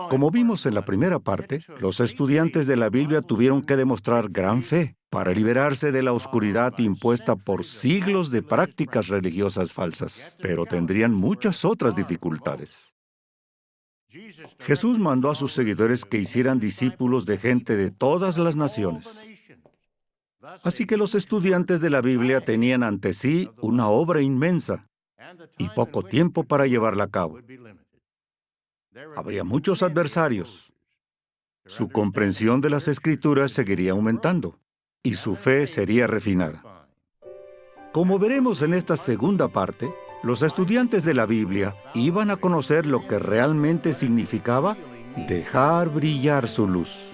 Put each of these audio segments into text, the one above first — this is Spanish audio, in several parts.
Como vimos en la primera parte, los estudiantes de la Biblia tuvieron que demostrar gran fe para liberarse de la oscuridad impuesta por siglos de prácticas religiosas falsas, pero tendrían muchas otras dificultades. Jesús mandó a sus seguidores que hicieran discípulos de gente de todas las naciones. Así que los estudiantes de la Biblia tenían ante sí una obra inmensa y poco tiempo para llevarla a cabo. Habría muchos adversarios. Su comprensión de las Escrituras seguiría aumentando y su fe sería refinada. Como veremos en esta segunda parte, los estudiantes de la Biblia iban a conocer lo que realmente significaba dejar brillar su luz.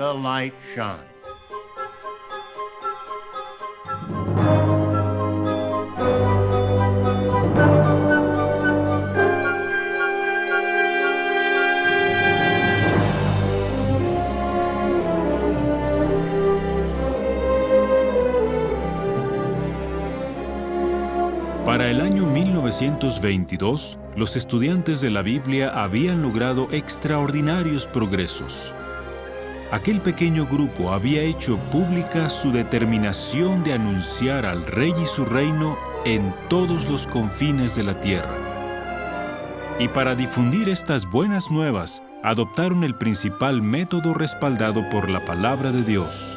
Para el año 1922, los estudiantes de la Biblia habían logrado extraordinarios progresos. Aquel pequeño grupo había hecho pública su determinación de anunciar al Rey y su reino en todos los confines de la tierra. Y para difundir estas buenas nuevas, adoptaron el principal método respaldado por la palabra de Dios: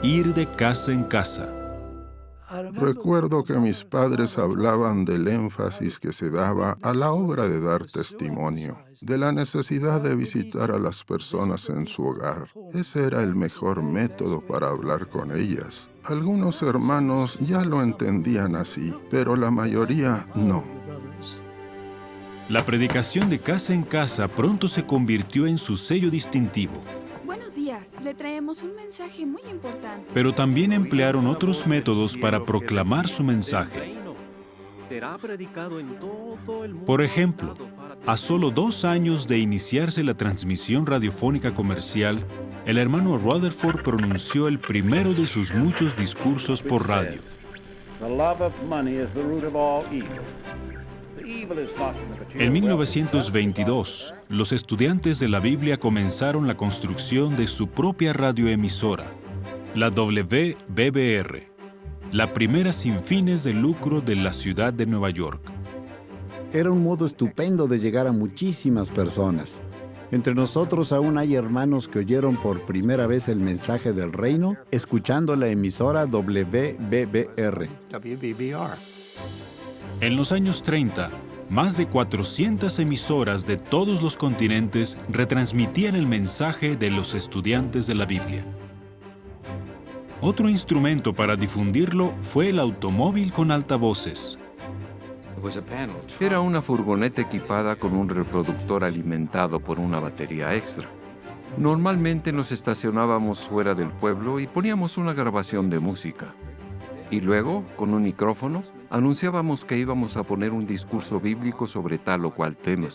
ir de casa en casa. Recuerdo que mis padres hablaban del énfasis que se daba a la obra de dar testimonio, de la necesidad de visitar a las personas en su hogar. Ese era el mejor método para hablar con ellas. Algunos hermanos ya lo entendían así, pero la mayoría no. La predicación de casa en casa pronto se convirtió en su sello distintivo. Buenos días, le traemos un mensaje muy importante. Pero también emplearon otros métodos para proclamar su mensaje. Por ejemplo, a solo 2 años de iniciarse la transmisión radiofónica comercial, el hermano Rutherford pronunció el primero de sus muchos discursos por radio. En 1922, los estudiantes de la Biblia comenzaron la construcción de su propia radioemisora, la WBBR, la primera sin fines de lucro de la ciudad de Nueva York. Era un modo estupendo de llegar a muchísimas personas. Entre nosotros aún hay hermanos que oyeron por primera vez el mensaje del reino escuchando la emisora WBBR. En los años 30, más de 400 emisoras de todos los continentes retransmitían el mensaje de los estudiantes de la Biblia. Otro instrumento para difundirlo fue el automóvil con altavoces. Era una furgoneta equipada con un reproductor alimentado por una batería extra. Normalmente nos estacionábamos fuera del pueblo y poníamos una grabación de música. Y luego, con un micrófono, anunciábamos que íbamos a poner un discurso bíblico sobre tal o cual tema.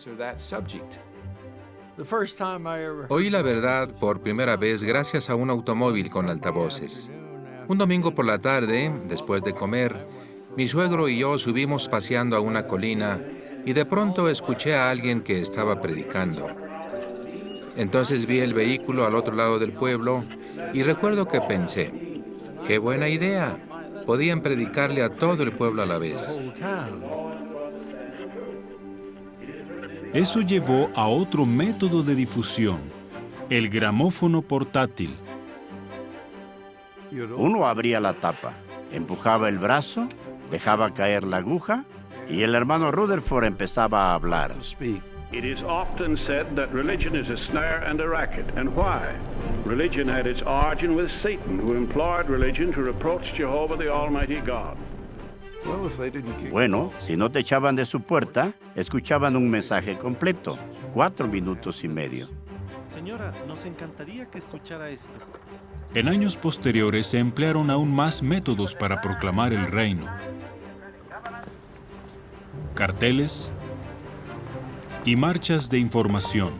Oí la verdad por primera vez gracias a un automóvil con altavoces. Un domingo por la tarde, después de comer, mi suegro y yo subimos paseando a una colina y de pronto escuché a alguien que estaba predicando. Entonces vi el vehículo al otro lado del pueblo y recuerdo que pensé, ¡qué buena idea! Podían predicarle a todo el pueblo a la vez. Eso llevó a otro método de difusión, el gramófono portátil. Uno abría la tapa, empujaba el brazo, dejaba caer la aguja y el hermano Rutherford empezaba a hablar. It is often said that religion is a snare and a racket. And why? Religion had its origin with Satan, who employed religion to reproach Jehovah the Almighty God. Bueno, si no te echaban de su puerta, escuchaban un mensaje completo, 4 minutos y medio. Señora, nos encantaría que escuchara esto. En años posteriores se emplearon aún más métodos para proclamar el reino. Carteles y marchas de información.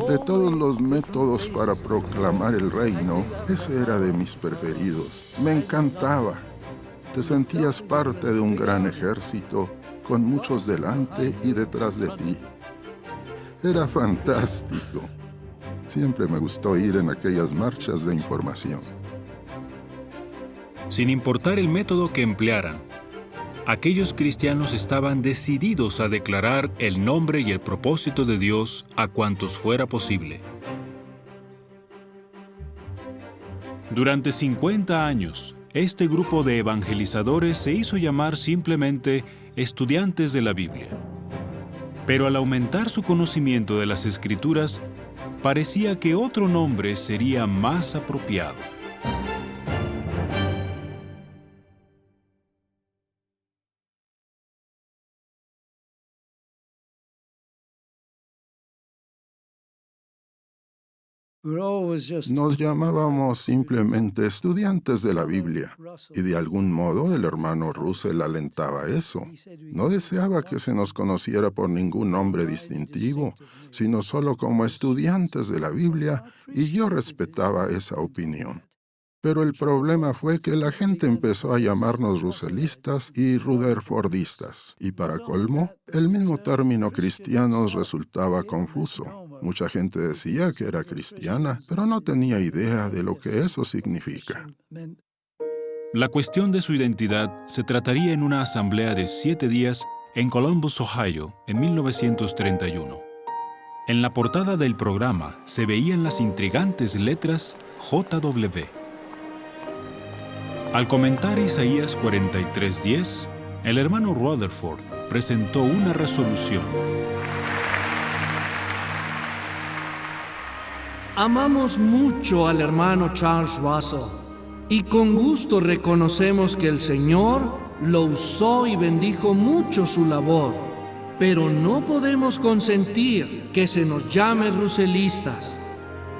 De todos los métodos para proclamar el reino, ese era de mis preferidos. Me encantaba. Te sentías parte de un gran ejército, con muchos delante y detrás de ti. Era fantástico. Siempre me gustó ir en aquellas marchas de información. Sin importar el método que emplearan, aquellos cristianos estaban decididos a declarar el nombre y el propósito de Dios a cuantos fuera posible. Durante 50 años, este grupo de evangelizadores se hizo llamar simplemente estudiantes de la Biblia. Pero al aumentar su conocimiento de las Escrituras, parecía que otro nombre sería más apropiado. Nos llamábamos simplemente estudiantes de la Biblia, y de algún modo el hermano Russell alentaba eso. No deseaba que se nos conociera por ningún nombre distintivo, sino solo como estudiantes de la Biblia, y yo respetaba esa opinión. Pero el problema fue que la gente empezó a llamarnos russellistas y rutherfordistas, y para colmo, el mismo término cristianos resultaba confuso. Mucha gente decía que era cristiana, pero no tenía idea de lo que eso significa. La cuestión de su identidad se trataría en una asamblea de 7 días en Columbus, Ohio, en 1931. En la portada del programa se veían las intrigantes letras JW. Al comentar Isaías 43:10, el hermano Rutherford presentó una resolución. Amamos mucho al hermano Charles Russell y con gusto reconocemos que el Señor lo usó y bendijo mucho su labor, pero no podemos consentir que se nos llame russellistas.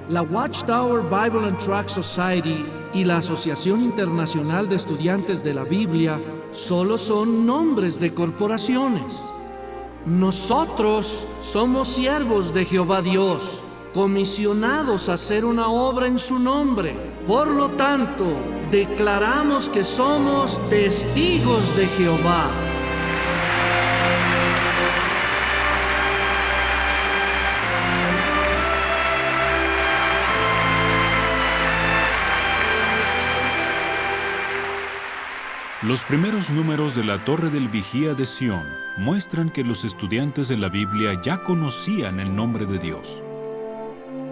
La Watchtower Bible and Tract Society y la Asociación Internacional de Estudiantes de la Biblia solo son nombres de corporaciones. Nosotros somos siervos de Jehová Dios, comisionados a hacer una obra en su nombre. Por lo tanto, declaramos que somos testigos de Jehová. Los primeros números de la Torre del Vigía de Sión muestran que los estudiantes de la Biblia ya conocían el nombre de Dios.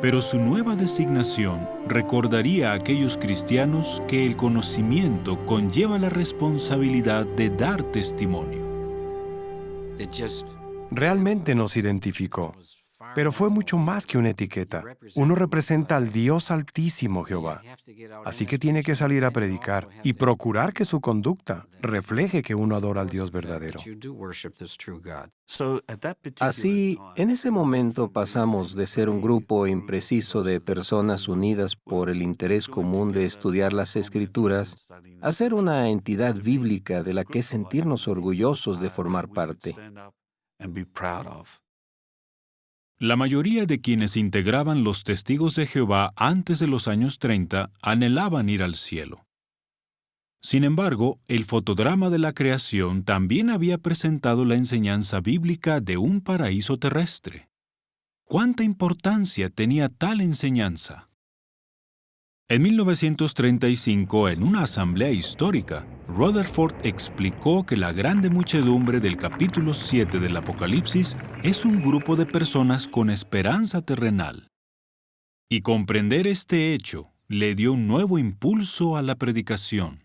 Pero su nueva designación recordaría a aquellos cristianos que el conocimiento conlleva la responsabilidad de dar testimonio. Realmente nos identificó, pero fue mucho más que una etiqueta. Uno representa al Dios Altísimo, Jehová. Así que tiene que salir a predicar y procurar que su conducta refleje que uno adora al Dios verdadero. Así, en ese momento pasamos de ser un grupo impreciso de personas unidas por el interés común de estudiar las Escrituras a ser una entidad bíblica de la que sentirnos orgullosos de formar parte. La mayoría de quienes integraban los Testigos de Jehová antes de los años 30 anhelaban ir al cielo. Sin embargo, el fotodrama de la creación también había presentado la enseñanza bíblica de un paraíso terrestre. ¿Cuánta importancia tenía tal enseñanza? En 1935, en una asamblea histórica, Rutherford explicó que la grande muchedumbre del capítulo 7 del Apocalipsis es un grupo de personas con esperanza terrenal. Y comprender este hecho le dio un nuevo impulso a la predicación.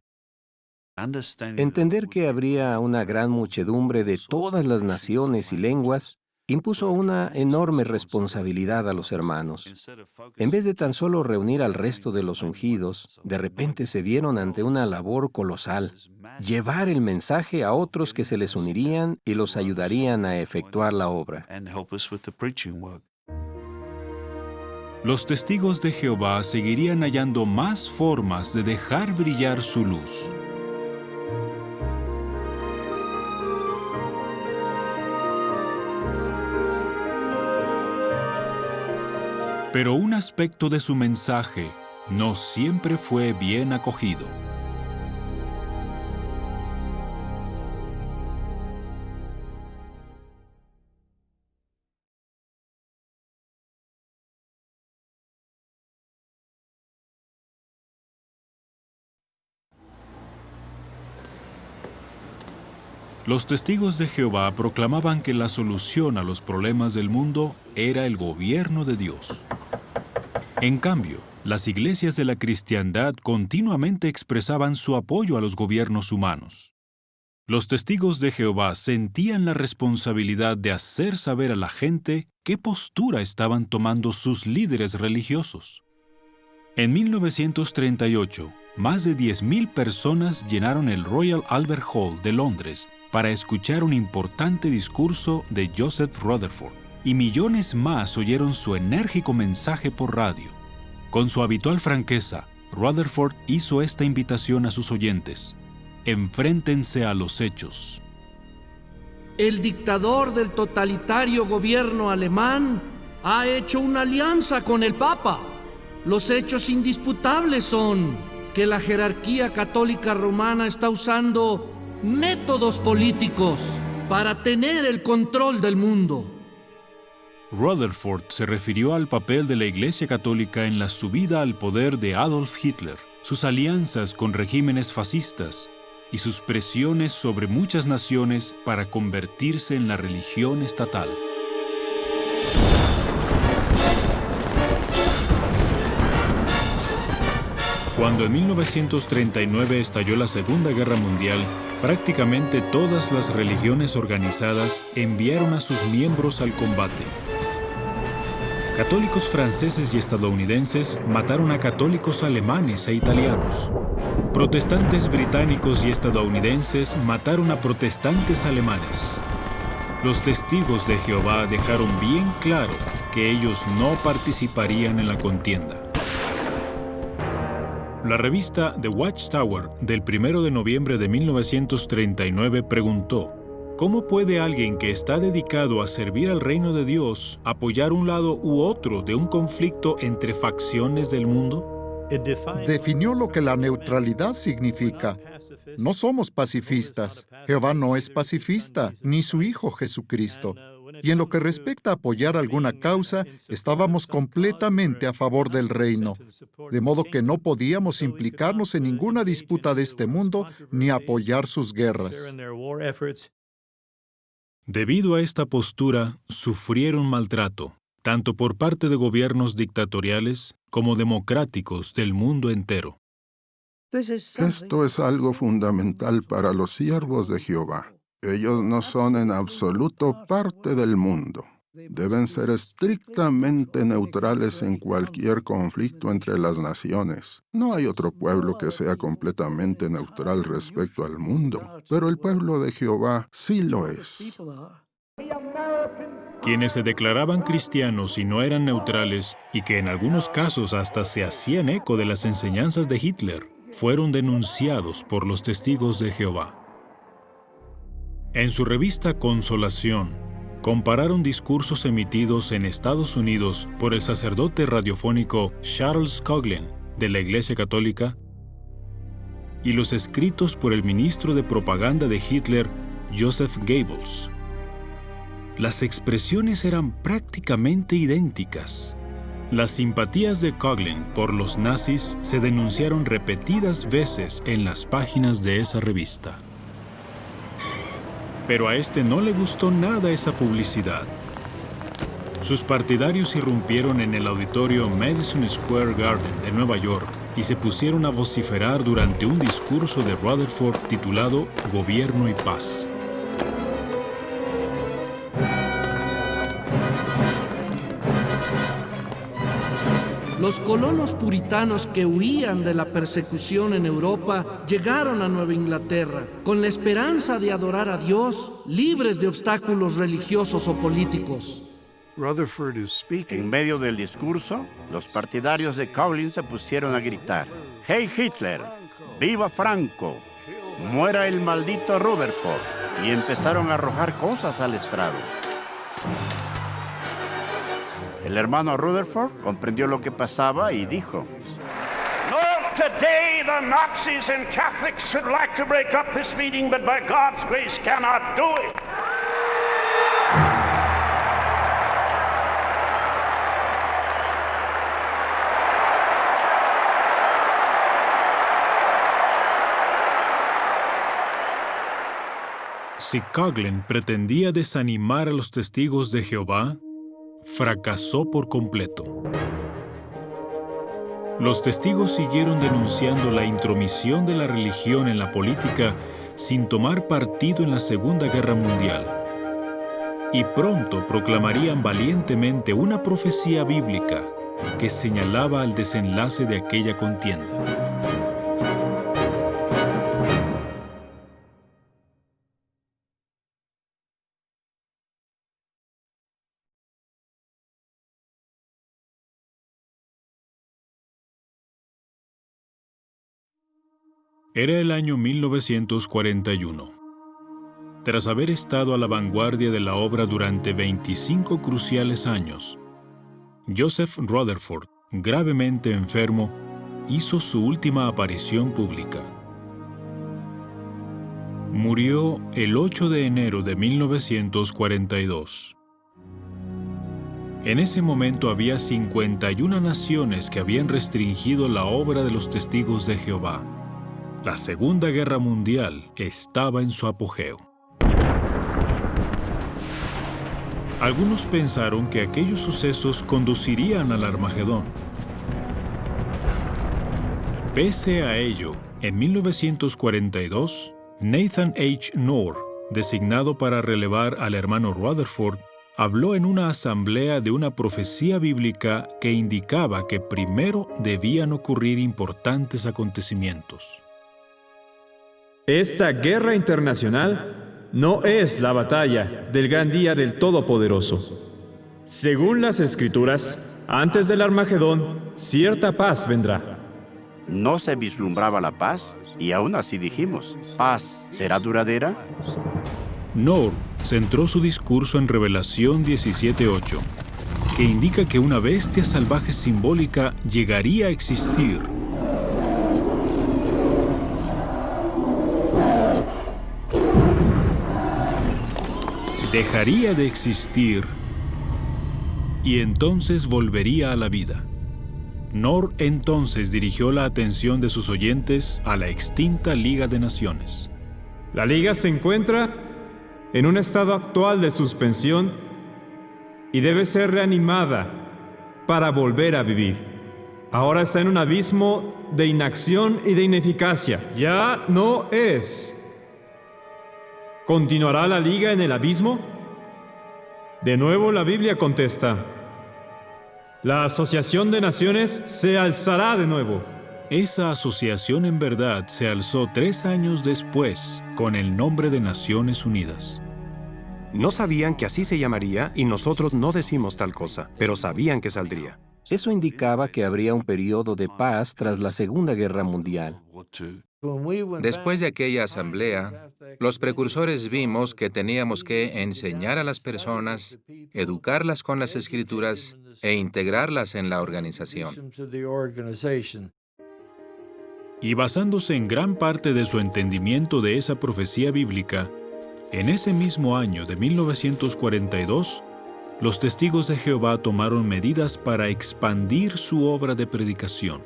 Entender que habría una gran muchedumbre de todas las naciones y lenguas impuso una enorme responsabilidad a los hermanos. En vez de tan solo reunir al resto de los ungidos, de repente se vieron ante una labor colosal: llevar el mensaje a otros que se les unirían y los ayudarían a efectuar la obra. Los testigos de Jehová seguirían hallando más formas de dejar brillar su luz. Pero un aspecto de su mensaje no siempre fue bien acogido. Los testigos de Jehová proclamaban que la solución a los problemas del mundo era el gobierno de Dios. En cambio, las iglesias de la cristiandad continuamente expresaban su apoyo a los gobiernos humanos. Los testigos de Jehová sentían la responsabilidad de hacer saber a la gente qué postura estaban tomando sus líderes religiosos. En 1938, más de 10,000 personas llenaron el Royal Albert Hall de Londres para escuchar un importante discurso de Joseph Rutherford, y millones más oyeron su enérgico mensaje por radio. Con su habitual franqueza, Rutherford hizo esta invitación a sus oyentes: enfréntense a los hechos. El dictador del totalitario gobierno alemán ha hecho una alianza con el Papa. Los hechos indisputables son que la jerarquía católica romana está usando métodos políticos para tener el control del mundo. Rutherford se refirió al papel de la Iglesia Católica en la subida al poder de Adolf Hitler, sus alianzas con regímenes fascistas y sus presiones sobre muchas naciones para convertirse en la religión estatal. Cuando en 1939 estalló la Segunda Guerra Mundial, prácticamente todas las religiones organizadas enviaron a sus miembros al combate. Católicos franceses y estadounidenses mataron a católicos alemanes e italianos. Protestantes británicos y estadounidenses mataron a protestantes alemanes. Los testigos de Jehová dejaron bien claro que ellos no participarían en la contienda. La revista The Watchtower del 1 de noviembre de 1939 preguntó: ¿cómo puede alguien que está dedicado a servir al reino de Dios apoyar un lado u otro de un conflicto entre facciones del mundo? Definió lo que la neutralidad significa. No somos pacifistas. Jehová no es pacifista, ni su Hijo Jesucristo. Y en lo que respecta a apoyar alguna causa, estábamos completamente a favor del reino. De modo que no podíamos implicarnos en ninguna disputa de este mundo ni apoyar sus guerras. Debido a esta postura, sufrieron maltrato, tanto por parte de gobiernos dictatoriales como democráticos del mundo entero. Esto es algo fundamental para los siervos de Jehová. Ellos no son en absoluto parte del mundo. Deben ser estrictamente neutrales en cualquier conflicto entre las naciones. No hay otro pueblo que sea completamente neutral respecto al mundo, pero el pueblo de Jehová sí lo es. Quienes se declaraban cristianos y no eran neutrales, y que en algunos casos hasta se hacían eco de las enseñanzas de Hitler, fueron denunciados por los testigos de Jehová. En su revista Consolación, compararon discursos emitidos en Estados Unidos por el sacerdote radiofónico Charles Coughlin de la Iglesia Católica y los escritos por el ministro de propaganda de Hitler, Joseph Goebbels. Las expresiones eran prácticamente idénticas. Las simpatías de Coughlin por los nazis se denunciaron repetidas veces en las páginas de esa revista. Pero a este no le gustó nada esa publicidad. Sus partidarios irrumpieron en el auditorio Madison Square Garden de Nueva York y se pusieron a vociferar durante un discurso de Rutherford titulado Gobierno y Paz. Los colonos puritanos que huían de la persecución en Europa llegaron a Nueva Inglaterra con la esperanza de adorar a Dios, libres de obstáculos religiosos o políticos. En medio del discurso, los partidarios de Coughlin se pusieron a gritar: ¡Hey Hitler! ¡Viva Franco! ¡Muera el maldito Rutherford! Y empezaron a arrojar cosas al estrado. El hermano Rutherford comprendió lo que pasaba y dijo: No, today the Nazis and Catholics would like to break up this meeting, but by God's grace cannot do it. Si Coughlin pretendía desanimar a los testigos de Jehová, fracasó por completo. Los testigos siguieron denunciando la intromisión de la religión en la política sin tomar partido en la Segunda Guerra Mundial. Y pronto proclamarían valientemente una profecía bíblica que señalaba el desenlace de aquella contienda. Era el año 1941. Tras haber estado a la vanguardia de la obra durante 25 cruciales años, Joseph Rutherford, gravemente enfermo, hizo su última aparición pública. Murió el 8 de enero de 1942. En ese momento había 51 naciones que habían restringido la obra de los testigos de Jehová. La Segunda Guerra Mundial estaba en su apogeo. Algunos pensaron que aquellos sucesos conducirían al Armagedón. Pese a ello, en 1942, Nathan H. Knorr, designado para relevar al hermano Rutherford, habló en una asamblea de una profecía bíblica que indicaba que primero debían ocurrir importantes acontecimientos. Esta guerra internacional no es la batalla del gran día del Todopoderoso. Según las Escrituras, antes del Armagedón, cierta paz vendrá. No se vislumbraba la paz y aún así dijimos, ¿paz será duradera? Knorr centró su discurso en Revelación 17:8, que indica que una bestia salvaje simbólica llegaría a existir. Dejaría de existir y entonces volvería a la vida. Knorr entonces dirigió la atención de sus oyentes a la extinta Liga de Naciones. La Liga se encuentra en un estado actual de suspensión y debe ser reanimada para volver a vivir. Ahora está en un abismo de inacción y de ineficacia. Ya no es. ¿Continuará la Liga en el abismo? De nuevo la Biblia contesta: la Asociación de Naciones se alzará de nuevo. Esa asociación en verdad se alzó 3 años después con el nombre de Naciones Unidas. No sabían que así se llamaría y nosotros no decimos tal cosa, pero sabían que saldría. Eso indicaba que habría un periodo de paz tras la Segunda Guerra Mundial. Después de aquella asamblea, los precursores vimos que teníamos que enseñar a las personas, educarlas con las Escrituras e integrarlas en la organización. Y basándose en gran parte de su entendimiento de esa profecía bíblica, en ese mismo año de 1942, los testigos de Jehová tomaron medidas para expandir su obra de predicación.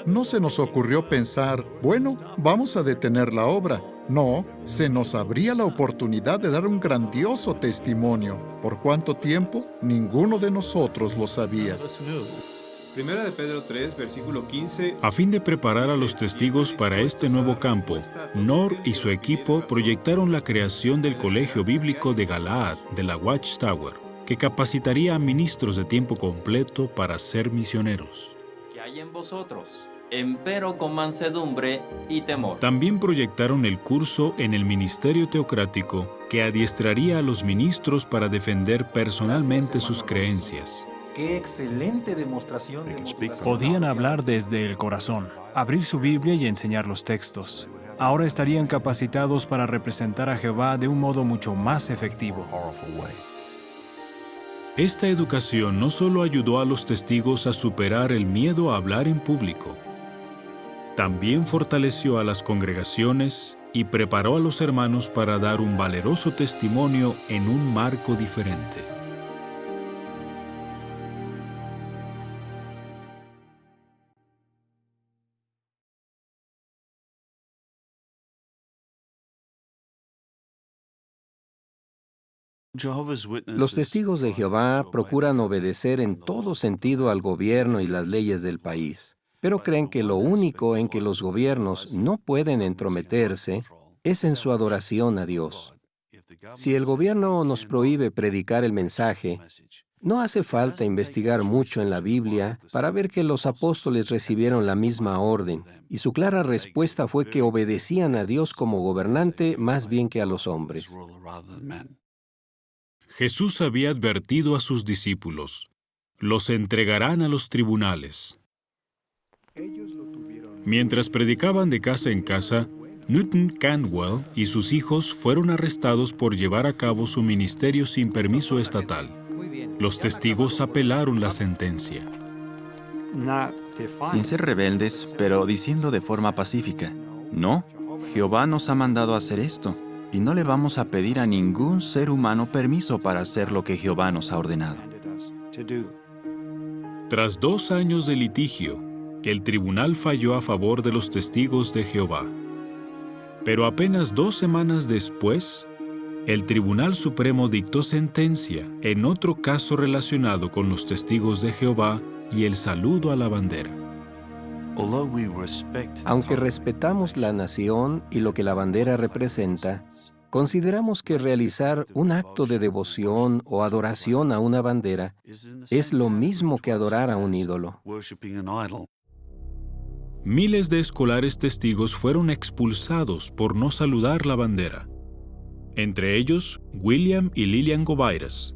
No se nos ocurrió pensar, bueno, vamos a detener la obra. No, se nos abría la oportunidad de dar un grandioso testimonio. ¿Por cuánto tiempo? Ninguno de nosotros lo sabía. Primera de Pedro 3, versículo 15. A fin de preparar a los testigos para este nuevo campo, Knorr y su equipo proyectaron la creación del Colegio Bíblico de Galaad de la Watchtower, que capacitaría a ministros de tiempo completo para ser misioneros. Que hay en vosotros, empero con mansedumbre y temor. También proyectaron el curso en el ministerio teocrático que adiestraría a los ministros para defender personalmente sus creencias. ¡Qué excelente demostración! Podían hablar desde el corazón, abrir su Biblia y enseñar los textos. Ahora estarían capacitados para representar a Jehová de un modo mucho más efectivo. Esta educación no solo ayudó a los testigos a superar el miedo a hablar en público, también fortaleció a las congregaciones y preparó a los hermanos para dar un valeroso testimonio en un marco diferente. Los testigos de Jehová procuran obedecer en todo sentido al gobierno y las leyes del país, pero creen que lo único en que los gobiernos no pueden entrometerse es en su adoración a Dios. Si el gobierno nos prohíbe predicar el mensaje, no hace falta investigar mucho en la Biblia para ver que los apóstoles recibieron la misma orden, y su clara respuesta fue que obedecían a Dios como gobernante más bien que a los hombres. Jesús había advertido a sus discípulos: los entregarán a los tribunales. Mientras predicaban de casa en casa, Newton Cantwell y sus hijos fueron arrestados por llevar a cabo su ministerio sin permiso estatal. Los testigos apelaron la sentencia. Sin ser rebeldes, pero diciendo de forma pacífica: no, Jehová nos ha mandado a hacer esto, y no le vamos a pedir a ningún ser humano permiso para hacer lo que Jehová nos ha ordenado. Tras 2 años de litigio, el tribunal falló a favor de los testigos de Jehová. Pero apenas 2 semanas después, el Tribunal Supremo dictó sentencia en otro caso relacionado con los testigos de Jehová y el saludo a la bandera. Aunque respetamos la nación y lo que la bandera representa, consideramos que realizar un acto de devoción o adoración a una bandera es lo mismo que adorar a un ídolo. Miles de escolares testigos fueron expulsados por no saludar la bandera. Entre ellos, William y Lillian Govirus.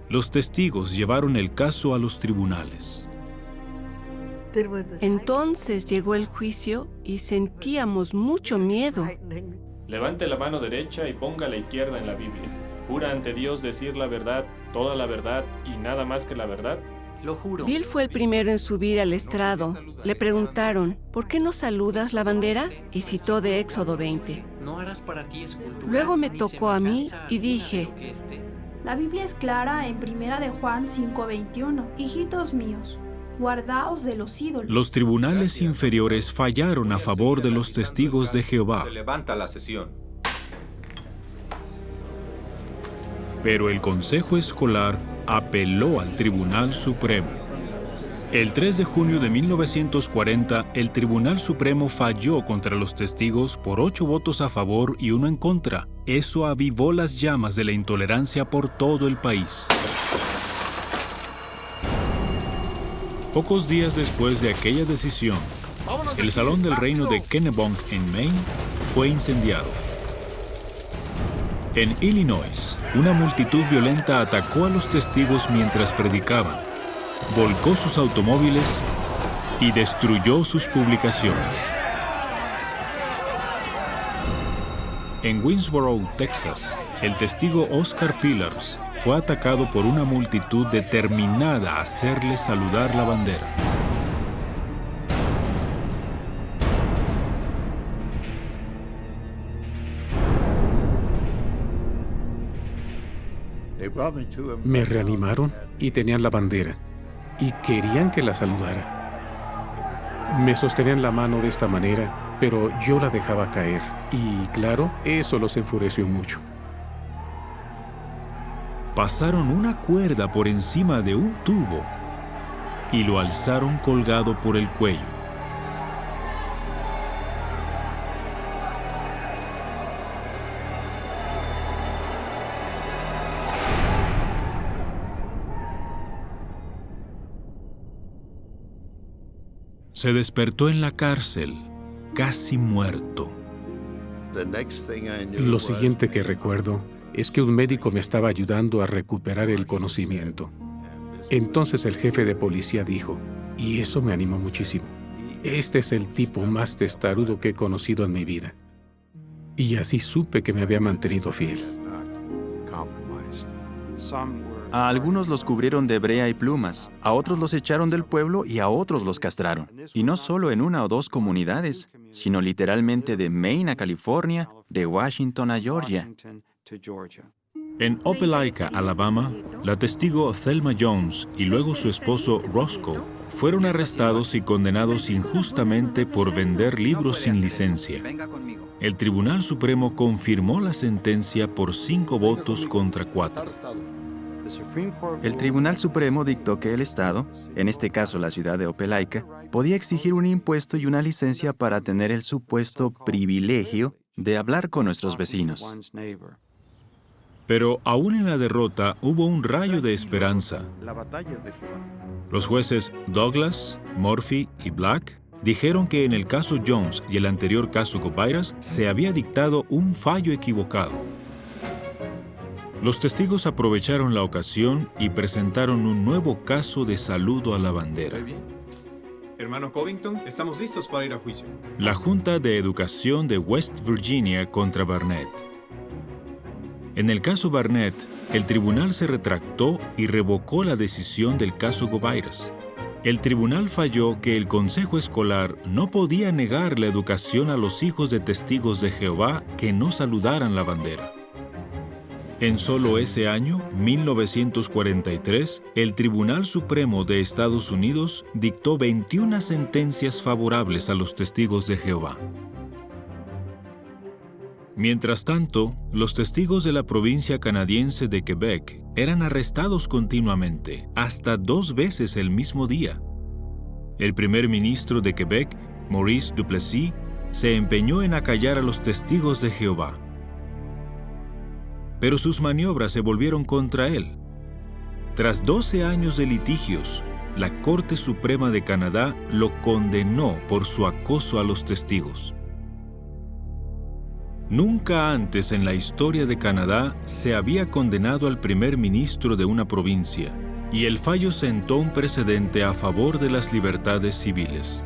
Los testigos llevaron el caso a los tribunales. Entonces llegó el juicio y sentíamos mucho miedo. Levante la mano derecha y ponga la izquierda en la Biblia. ¿Jura ante Dios decir la verdad, toda la verdad y nada más que la verdad? Lo juro. Bill fue el primero en subir al estrado. Le preguntaron: ¿por qué no saludas la bandera? Y citó de Éxodo 20. Luego me tocó a mí y dije: la Biblia es clara en 1 de Juan 5:21. Hijitos míos, guardaos de los ídolos. Los tribunales inferiores fallaron a favor de los testigos de Jehová. Se levanta la sesión. Pero el Consejo Escolar apeló al Tribunal Supremo. El 3 de junio de 1940, el Tribunal Supremo falló contra los testigos por 8 votos a favor y 1 en contra. Eso avivó las llamas de la intolerancia por todo el país. Pocos días después de aquella decisión, el Salón del Reino de Kennebunk en Maine fue incendiado. En Illinois, una multitud violenta atacó a los testigos mientras predicaban, volcó sus automóviles y destruyó sus publicaciones. En Winsboro, Texas, el testigo Oscar Pillars fue atacado por una multitud determinada a hacerle saludar la bandera. Me reanimaron y tenían la bandera y querían que la saludara. Me sostenían la mano de esta manera, pero yo la dejaba caer y, claro, eso los enfureció mucho. Pasaron una cuerda por encima de un tubo y lo alzaron colgado por el cuello. Se despertó en la cárcel, casi muerto. Lo siguiente que recuerdo es que un médico me estaba ayudando a recuperar el conocimiento. Entonces el jefe de policía dijo, y eso me animó muchísimo: este es el tipo más testarudo que he conocido en mi vida. Y así supe que me había mantenido fiel. A algunos los cubrieron de brea y plumas, a otros los echaron del pueblo y a otros los castraron. Y no solo en 1 o 2 comunidades, sino literalmente de Maine a California, de Washington a Georgia. En Opelika, Alabama, la testigo Thelma Jones y luego su esposo Roscoe fueron arrestados y condenados injustamente por vender libros sin licencia. El Tribunal Supremo confirmó la sentencia por 5 votos contra 4. El Tribunal Supremo dictó que el Estado, en este caso la ciudad de Opelika, podía exigir un impuesto y una licencia para tener el supuesto privilegio de hablar con nuestros vecinos. Pero aún en la derrota hubo un rayo de esperanza. Los jueces Douglas, Murphy y Black dijeron que en el caso Jones y el anterior caso Gobairas se había dictado un fallo equivocado. Los testigos aprovecharon la ocasión y presentaron un nuevo caso de saludo a la bandera. Hermano Covington, estamos listos para ir a juicio. La Junta de Educación de West Virginia contra Barnett. En el caso Barnett, el tribunal se retractó y revocó la decisión del caso Gobairas. El tribunal falló que el consejo escolar no podía negar la educación a los hijos de testigos de Jehová que no saludaran la bandera. En solo ese año, 1943, el Tribunal Supremo de Estados Unidos dictó 21 sentencias favorables a los testigos de Jehová. Mientras tanto, los testigos de la provincia canadiense de Quebec eran arrestados continuamente, hasta 2 veces el mismo día. El primer ministro de Quebec, Maurice Duplessis, se empeñó en acallar a los testigos de Jehová. Pero sus maniobras se volvieron contra él. Tras 12 años de litigios, la Corte Suprema de Canadá lo condenó por su acoso a los testigos. Nunca antes en la historia de Canadá se había condenado al primer ministro de una provincia, y el fallo sentó un precedente a favor de las libertades civiles.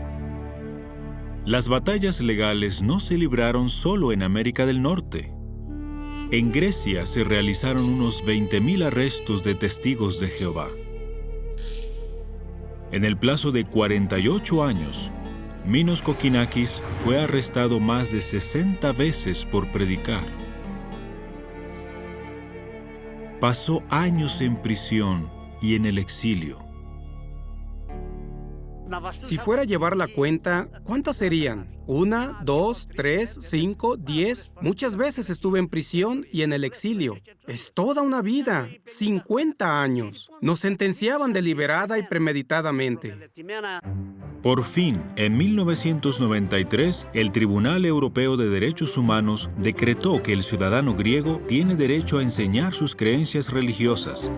Las batallas legales no se libraron solo en América del Norte. En Grecia se realizaron unos 20,000 arrestos de testigos de Jehová. En el plazo de 48 años, Minos Kokinakis fue arrestado más de 60 veces por predicar. Pasó años en prisión y en el exilio. Si fuera a llevar la cuenta, ¿cuántas serían? 1, 2, 3, 5, 10. Muchas veces estuve en prisión y en el exilio. Es toda una vida, 50 años. Nos sentenciaban deliberada y premeditadamente. Por fin, en 1993, el Tribunal Europeo de Derechos Humanos decretó que el ciudadano griego tiene derecho a enseñar sus creencias religiosas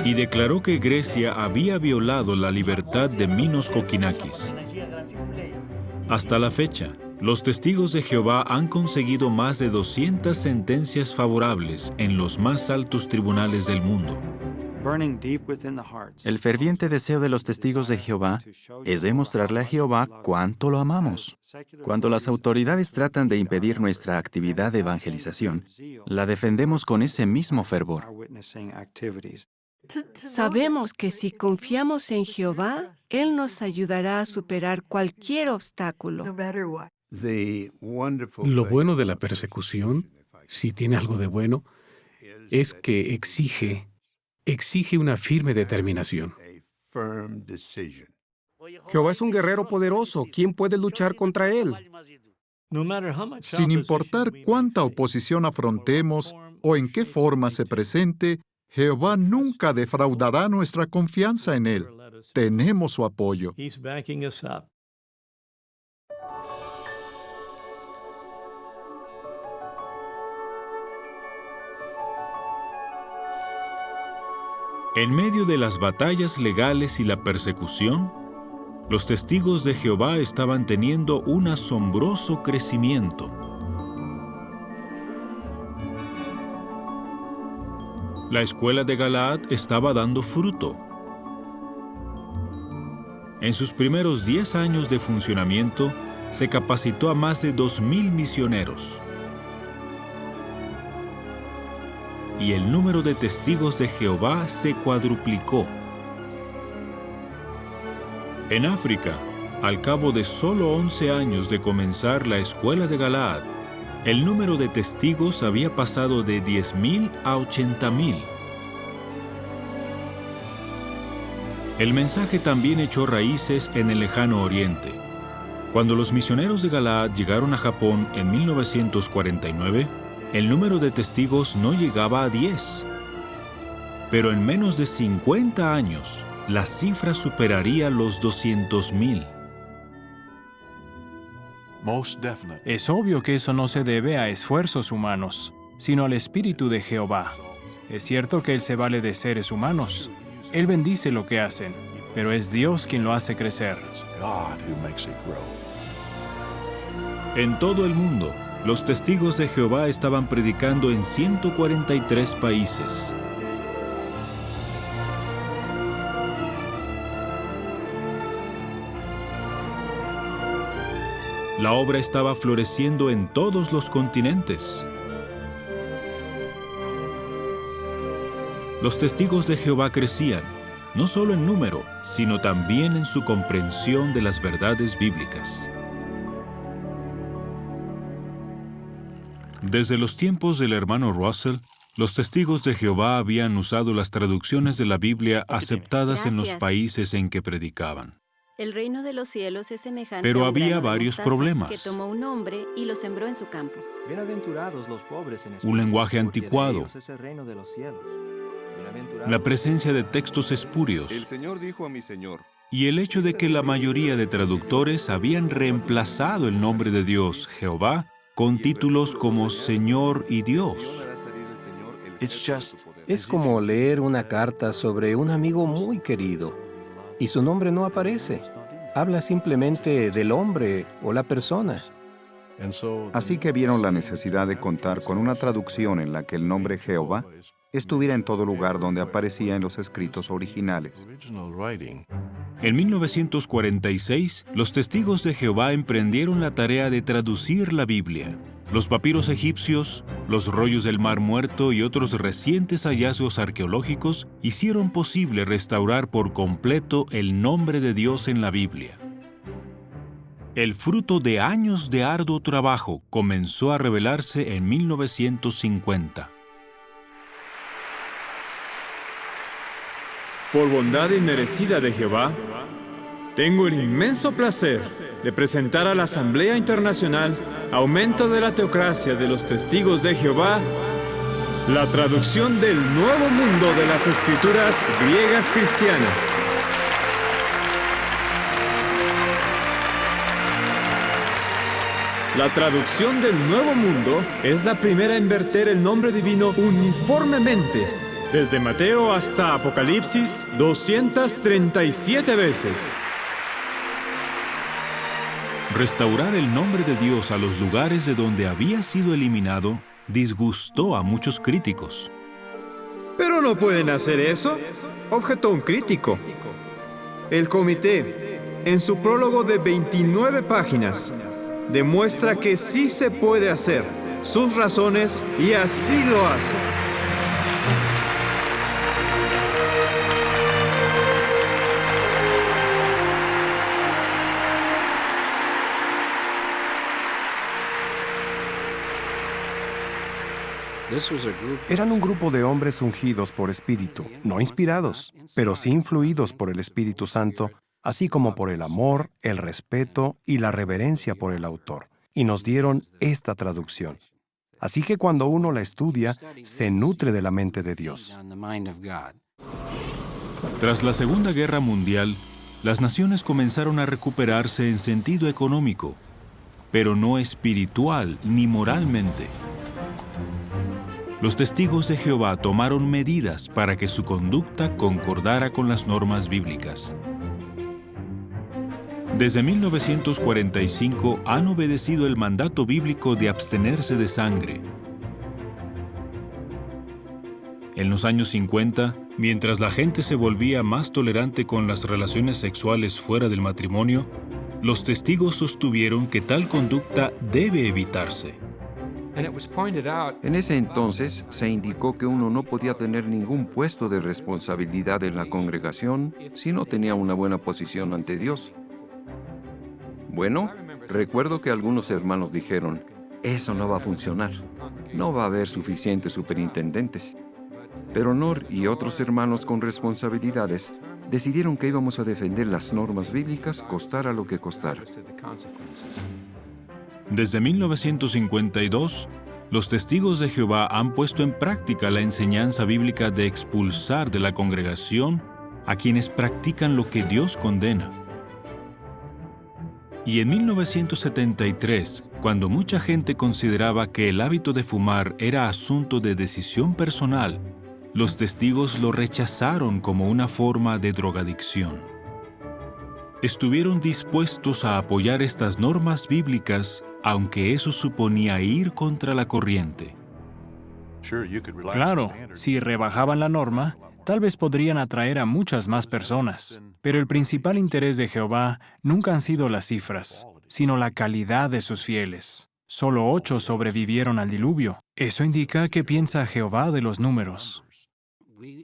y declaró que Grecia había violado la libertad de Minos Kokinakis. Hasta la fecha, los testigos de Jehová han conseguido más de 200 sentencias favorables en los más altos tribunales del mundo. El ferviente deseo de los testigos de Jehová es demostrarle a Jehová cuánto lo amamos. Cuando las autoridades tratan de impedir nuestra actividad de evangelización, la defendemos con ese mismo fervor. Sabemos que si confiamos en Jehová, Él nos ayudará a superar cualquier obstáculo. Lo bueno de la persecución, si tiene algo de bueno, es que exige una firme determinación. Jehová es un guerrero poderoso. ¿Quién puede luchar contra él? Sin importar cuánta oposición afrontemos o en qué forma se presente, Jehová nunca defraudará nuestra confianza en Él. Tenemos su apoyo. En medio de las batallas legales y la persecución, los testigos de Jehová estaban teniendo un asombroso crecimiento. La escuela de Galaad estaba dando fruto. En sus primeros 10 años de funcionamiento, se capacitó a más de 2,000 misioneros. Y el número de testigos de Jehová se cuadruplicó. En África, al cabo de solo 11 años de comenzar la escuela de Galaad, el número de testigos había pasado de 10,000 a 80,000. El mensaje también echó raíces en el lejano oriente. Cuando los misioneros de Galaad llegaron a Japón en 1949, el número de testigos no llegaba a 10. Pero en menos de 50 años, la cifra superaría los 200,000. Es obvio que eso no se debe a esfuerzos humanos, sino al Espíritu de Jehová. Es cierto que Él se vale de seres humanos. Él bendice lo que hacen, pero es Dios quien lo hace crecer. En todo el mundo, los testigos de Jehová estaban predicando en 143 países. La obra estaba floreciendo en todos los continentes. Los testigos de Jehová crecían, no solo en número, sino también en su comprensión de las verdades bíblicas. Desde los tiempos del hermano Russell, los testigos de Jehová habían usado las traducciones de la Biblia aceptadas en los países en que predicaban. El reino de los cielos es semejante Pero a un había grano de varios mostaza problemas. que tomó un hombre y lo sembró en su campo. Bienaventurados los pobres en espíritu, Un lenguaje porque de anticuado, ellos es el reino de los cielos. Bienaventurados la presencia de textos espurios El Señor dijo a mi Señor, y el hecho de que la mayoría de traductores habían reemplazado el nombre de Dios, Jehová, con títulos como Señor y Dios. Es como leer una carta sobre un amigo muy querido y su nombre no aparece. Habla simplemente del hombre o la persona. Así que vieron la necesidad de contar con una traducción en la que el nombre Jehová estuviera en todo lugar donde aparecía en los escritos originales. En 1946, los testigos de Jehová emprendieron la tarea de traducir la Biblia. Los papiros egipcios, los rollos del Mar Muerto y otros recientes hallazgos arqueológicos hicieron posible restaurar por completo el nombre de Dios en la Biblia. El fruto de años de arduo trabajo comenzó a revelarse en 1950. Por bondad inmerecida de Jehová, tengo el inmenso placer de presentar a la Asamblea Internacional Aumento de la Teocracia de los Testigos de Jehová la traducción del Nuevo Mundo de las Escrituras griegas cristianas. La traducción del Nuevo Mundo es la primera en verter el nombre divino uniformemente, desde Mateo hasta Apocalipsis, 237 veces. Restaurar el nombre de Dios a los lugares de donde había sido eliminado disgustó a muchos críticos. ¿Pero no pueden hacer eso?, objetó un crítico. El comité, en su prólogo de 29 páginas, demuestra que sí se puede hacer, sus razones, y así lo hace. Eran un grupo de hombres ungidos por Espíritu, no inspirados, pero sí influidos por el Espíritu Santo, así como por el amor, el respeto y la reverencia por el autor. Y nos dieron esta traducción. Así que cuando uno la estudia, se nutre de la mente de Dios. Tras la Segunda Guerra Mundial, las naciones comenzaron a recuperarse en sentido económico, pero no espiritual ni moralmente. Los testigos de Jehová tomaron medidas para que su conducta concordara con las normas bíblicas. Desde 1945 han obedecido el mandato bíblico de abstenerse de sangre. En los años 50, mientras la gente se volvía más tolerante con las relaciones sexuales fuera del matrimonio, los testigos sostuvieron que tal conducta debe evitarse. En ese entonces se indicó que uno no podía tener ningún puesto de responsabilidad en la congregación si no tenía una buena posición ante Dios. Bueno, recuerdo que algunos hermanos dijeron, eso no va a funcionar, no va a haber suficientes superintendentes. Pero Nor y otros hermanos con responsabilidades decidieron que íbamos a defender las normas bíblicas costara lo que costara. Desde 1952, los testigos de Jehová han puesto en práctica la enseñanza bíblica de expulsar de la congregación a quienes practican lo que Dios condena. Y en 1973, cuando mucha gente consideraba que el hábito de fumar era asunto de decisión personal, los testigos lo rechazaron como una forma de drogadicción. Estuvieron dispuestos a apoyar estas normas bíblicas, aunque eso suponía ir contra la corriente. Claro, si rebajaban la norma, tal vez podrían atraer a muchas más personas. Pero el principal interés de Jehová nunca han sido las cifras, sino la calidad de sus fieles. Solo 8 sobrevivieron al diluvio. Eso indica qué piensa Jehová de los números.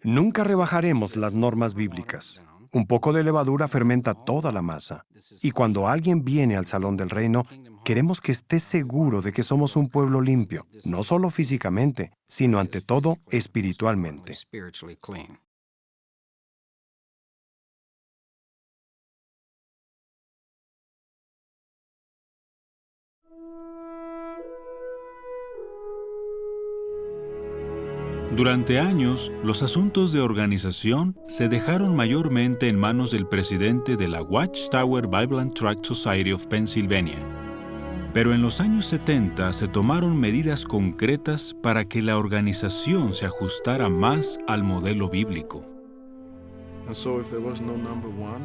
Nunca rebajaremos las normas bíblicas. Un poco de levadura fermenta toda la masa. Y cuando alguien viene al salón del reino, queremos que esté seguro de que somos un pueblo limpio, no solo físicamente, sino ante todo espiritualmente. Durante años, los asuntos de organización se dejaron mayormente en manos del presidente de la Watchtower Bible and Tract Society of Pennsylvania. Pero en los años 70 se tomaron medidas concretas para que la organización se ajustara más al modelo bíblico.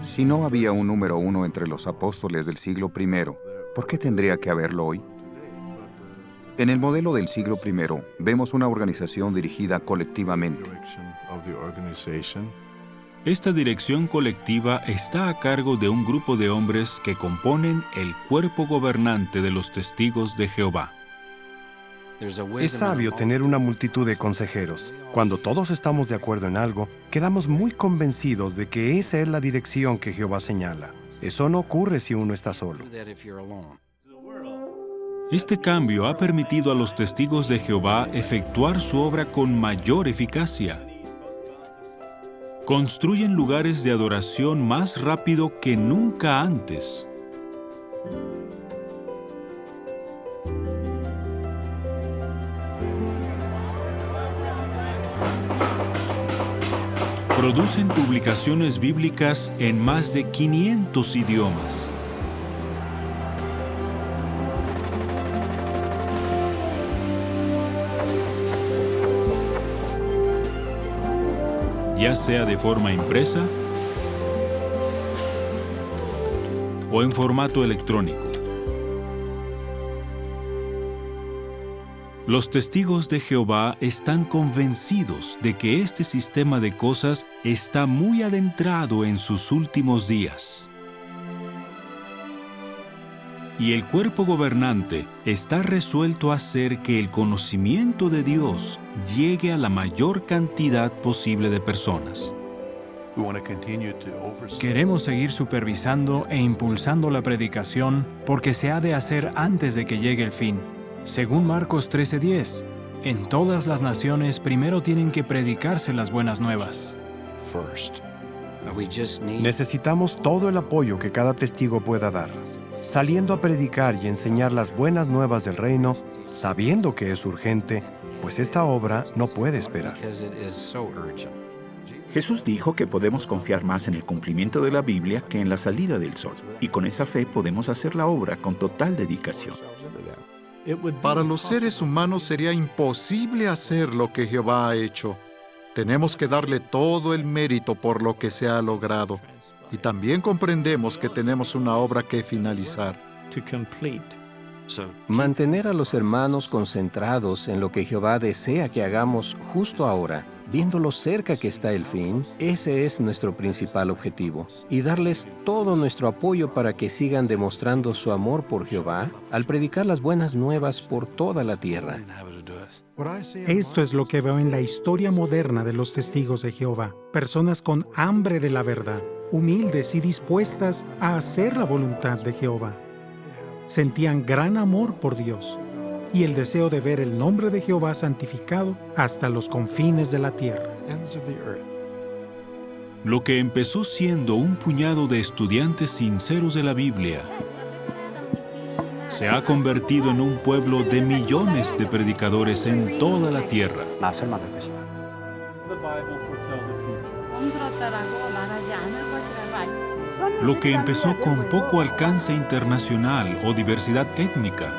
Si no había un número 1 entre los apóstoles del siglo I, ¿por qué tendría que haberlo hoy? En el modelo del siglo I vemos una organización dirigida colectivamente. Esta dirección colectiva está a cargo de un grupo de hombres que componen el cuerpo gobernante de los testigos de Jehová. Es sabio tener una multitud de consejeros. Cuando todos estamos de acuerdo en algo, quedamos muy convencidos de que esa es la dirección que Jehová señala. Eso no ocurre si uno está solo. Este cambio ha permitido a los testigos de Jehová efectuar su obra con mayor eficacia. Construyen lugares de adoración más rápido que nunca antes. Producen publicaciones bíblicas en más de 500 idiomas. Ya sea de forma impresa o en formato electrónico. Los testigos de Jehová están convencidos de que este sistema de cosas está muy adentrado en sus últimos días. Y el cuerpo gobernante está resuelto a hacer que el conocimiento de Dios llegue a la mayor cantidad posible de personas. Queremos seguir supervisando e impulsando la predicación porque se ha de hacer antes de que llegue el fin. Según Marcos 13:10, en todas las naciones primero tienen que predicarse las buenas nuevas. Necesitamos todo el apoyo que cada testigo pueda dar, saliendo a predicar y enseñar las buenas nuevas del reino, sabiendo que es urgente, pues esta obra no puede esperar. Jesús dijo que podemos confiar más en el cumplimiento de la Biblia que en la salida del sol, y con esa fe podemos hacer la obra con total dedicación. Para los seres humanos sería imposible hacer lo que Jehová ha hecho. Tenemos que darle todo el mérito por lo que se ha logrado. Y también comprendemos que tenemos una obra que finalizar. Mantener a los hermanos concentrados en lo que Jehová desea que hagamos justo ahora, viendo lo cerca que está el fin, ese es nuestro principal objetivo. Y darles todo nuestro apoyo para que sigan demostrando su amor por Jehová al predicar las buenas nuevas por toda la tierra. Esto es lo que veo en la historia moderna de los testigos de Jehová. Personas con hambre de la verdad, humildes y dispuestas a hacer la voluntad de Jehová. Sentían gran amor por Dios y el deseo de ver el nombre de Jehová santificado hasta los confines de la tierra. Lo que empezó siendo un puñado de estudiantes sinceros de la Biblia se ha convertido en un pueblo de millones de predicadores en toda la tierra. Lo que empezó con poco alcance internacional o diversidad étnica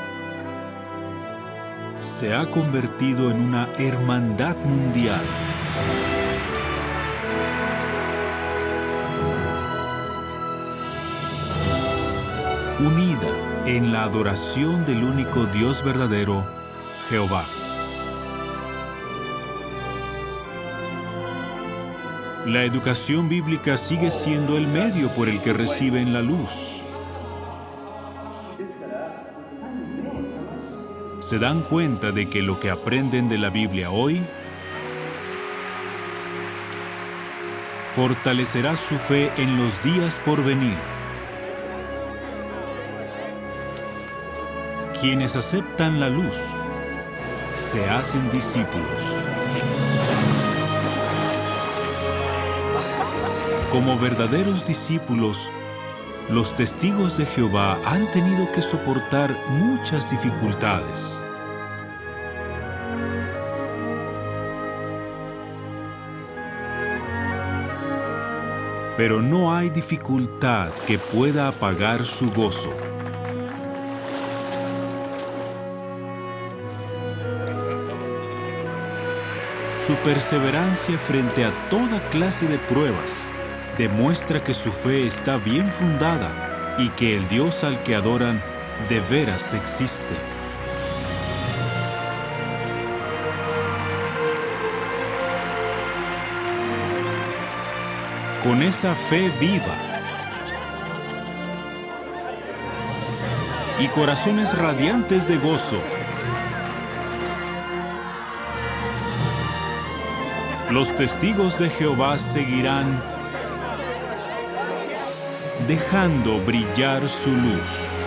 se ha convertido en una hermandad mundial. Unida en la adoración del único Dios verdadero, Jehová. La educación bíblica sigue siendo el medio por el que reciben la luz. ¿Se dan cuenta de que lo que aprenden de la Biblia hoy fortalecerá su fe en los días por venir? Quienes aceptan la luz se hacen discípulos. Como verdaderos discípulos, los testigos de Jehová han tenido que soportar muchas dificultades. Pero no hay dificultad que pueda apagar su gozo. Su perseverancia frente a toda clase de pruebas demuestra que su fe está bien fundada y que el Dios al que adoran de veras existe. Con esa fe viva y corazones radiantes de gozo, los testigos de Jehová seguirán dejando brillar su luz.